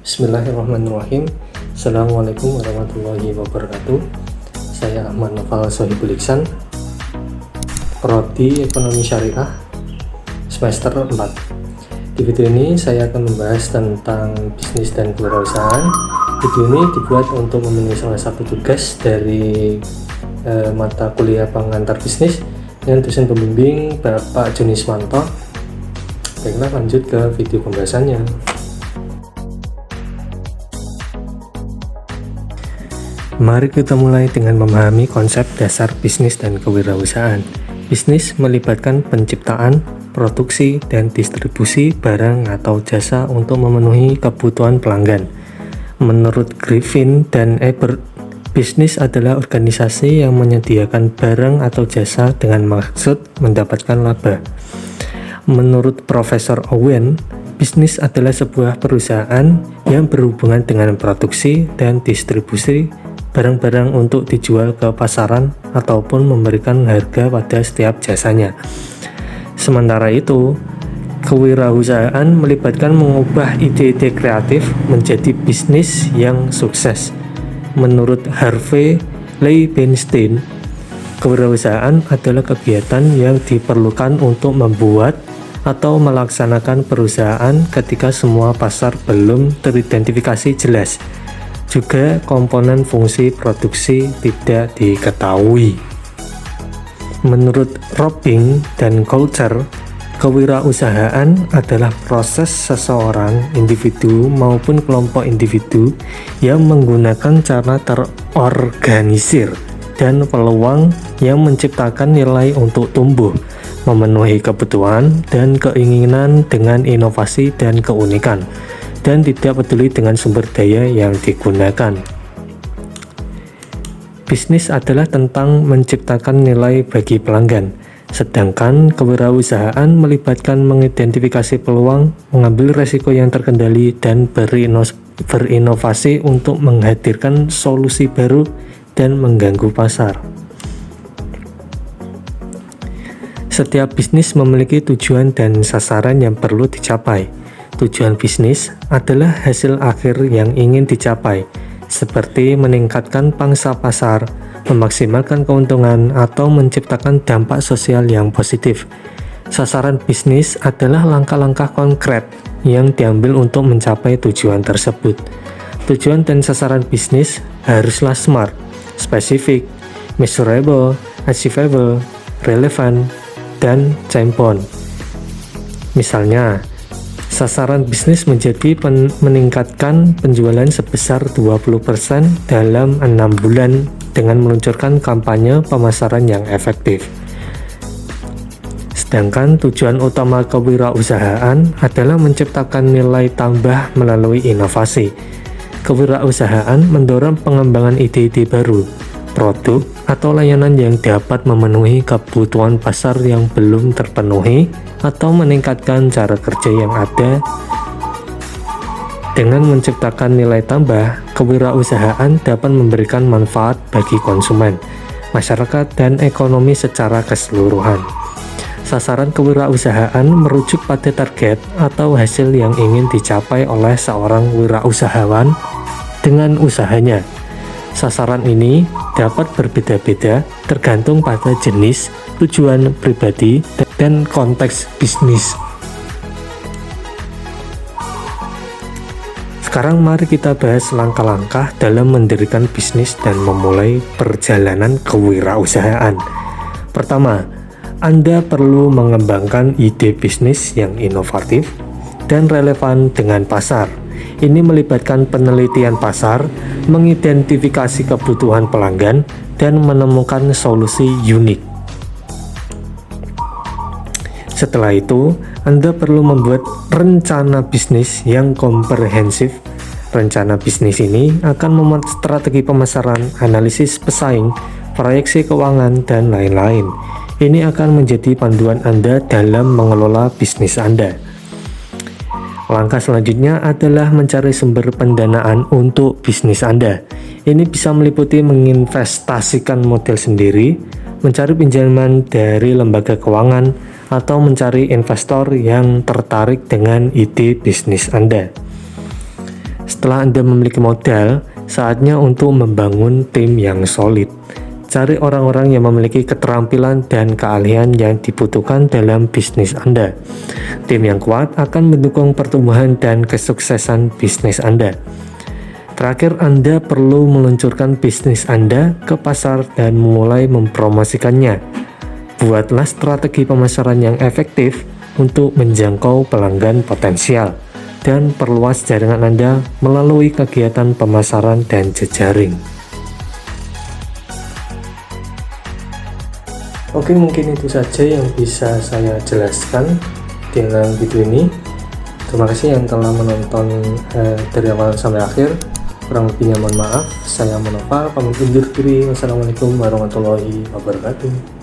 Bismillahirrahmanirrahim. Assalamualaikum warahmatullahi wabarakatuh. Saya Ahmad Noval Sohibul Iksan, Prodi Ekonomi Syariah semester 4. Di video ini saya akan membahas tentang bisnis dan kewirausahaan. Video ini dibuat untuk memenuhi salah satu tugas dari mata kuliah pengantar bisnis dengan dosen pembimbing Bapak Joni Swanto. Baiklah, lanjut ke video pembahasannya. Mari kita mulai dengan memahami konsep dasar bisnis dan kewirausahaan. Bisnis melibatkan penciptaan, produksi, dan distribusi barang atau jasa untuk memenuhi kebutuhan pelanggan. Menurut Griffin dan Ebert, bisnis adalah organisasi yang menyediakan barang atau jasa dengan maksud mendapatkan laba. Menurut Profesor Owen, bisnis adalah sebuah perusahaan yang berhubungan dengan produksi dan distribusi barang-barang untuk dijual ke pasaran ataupun memberikan harga pada setiap jasanya. Sementara itu, kewirausahaan melibatkan mengubah ide-ide kreatif menjadi bisnis yang sukses. Menurut Harvey Leibenstein, kewirausahaan adalah kegiatan yang diperlukan untuk membuat atau melaksanakan perusahaan ketika semua pasar belum teridentifikasi jelas. Juga komponen fungsi produksi tidak diketahui. Menurut Robbing dan Coulter, kewirausahaan adalah proses seseorang, individu maupun kelompok individu yang menggunakan cara terorganisir dan peluang yang menciptakan nilai untuk tumbuh, memenuhi kebutuhan dan keinginan dengan inovasi dan keunikan, dan tidak peduli dengan sumber daya yang digunakan. Bisnis adalah tentang menciptakan nilai bagi pelanggan, sedangkan kewirausahaan melibatkan mengidentifikasi peluang, mengambil resiko yang terkendali, dan berinovasi untuk menghadirkan solusi baru dan mengganggu pasar. Setiap bisnis memiliki tujuan dan sasaran yang perlu dicapai. Tujuan bisnis adalah hasil akhir yang ingin dicapai, seperti meningkatkan pangsa pasar, memaksimalkan keuntungan, atau menciptakan dampak sosial yang positif. Sasaran bisnis adalah langkah-langkah konkret yang diambil untuk mencapai tujuan tersebut. Tujuan dan sasaran bisnis haruslah smart, spesifik, measurable, achievable, relevant, dan time-bound. Misalnya, sasaran bisnis menjadi meningkatkan penjualan sebesar 20% dalam 6 bulan dengan meluncurkan kampanye pemasaran yang efektif. Sedangkan tujuan utama kewirausahaan adalah menciptakan nilai tambah melalui inovasi. Kewirausahaan mendorong pengembangan ide-ide baru, produk atau layanan yang dapat memenuhi kebutuhan pasar yang belum terpenuhi atau meningkatkan cara kerja yang ada. Dengan menciptakan nilai tambah, kewirausahaan dapat memberikan manfaat bagi konsumen, masyarakat, dan ekonomi secara keseluruhan. Sasaran kewirausahaan merujuk pada target atau hasil yang ingin dicapai oleh seorang wirausahawan dengan usahanya. Sasaran ini dapat berbeda-beda tergantung pada jenis, tujuan pribadi, dan konteks bisnis. Sekarang mari kita bahas langkah-langkah dalam mendirikan bisnis dan memulai perjalanan kewirausahaan. Pertama, Anda perlu mengembangkan ide bisnis yang inovatif dan relevan dengan pasar. Ini melibatkan penelitian pasar, mengidentifikasi kebutuhan pelanggan, dan menemukan solusi unik. Setelah itu, Anda perlu membuat rencana bisnis yang komprehensif. Rencana bisnis ini akan memuat strategi pemasaran, analisis pesaing, proyeksi keuangan, dan lain-lain. Ini akan menjadi panduan Anda dalam mengelola bisnis Anda. Langkah selanjutnya adalah mencari sumber pendanaan untuk bisnis Anda. Ini bisa meliputi menginvestasikan model sendiri, mencari pinjaman dari lembaga keuangan, atau mencari investor yang tertarik dengan ide bisnis Anda. Setelah Anda memiliki modal, saatnya untuk membangun tim yang solid. Cari orang-orang yang memiliki keterampilan dan keahlian yang dibutuhkan dalam bisnis Anda. Tim yang kuat akan mendukung pertumbuhan dan kesuksesan bisnis Anda. Terakhir, Anda perlu meluncurkan bisnis Anda ke pasar dan mulai mempromosikannya. Buatlah strategi pemasaran yang efektif untuk menjangkau pelanggan potensial dan perluas jaringan Anda melalui kegiatan pemasaran dan jejaring. Oke, mungkin itu saja yang bisa saya jelaskan dalam video ini. Terima kasih yang telah menonton dari awal sampai akhir. Kurang lebihnya mohon maaf. Saya Monopal, pamit undur diri. Wassalamualaikum warahmatullahi wabarakatuh.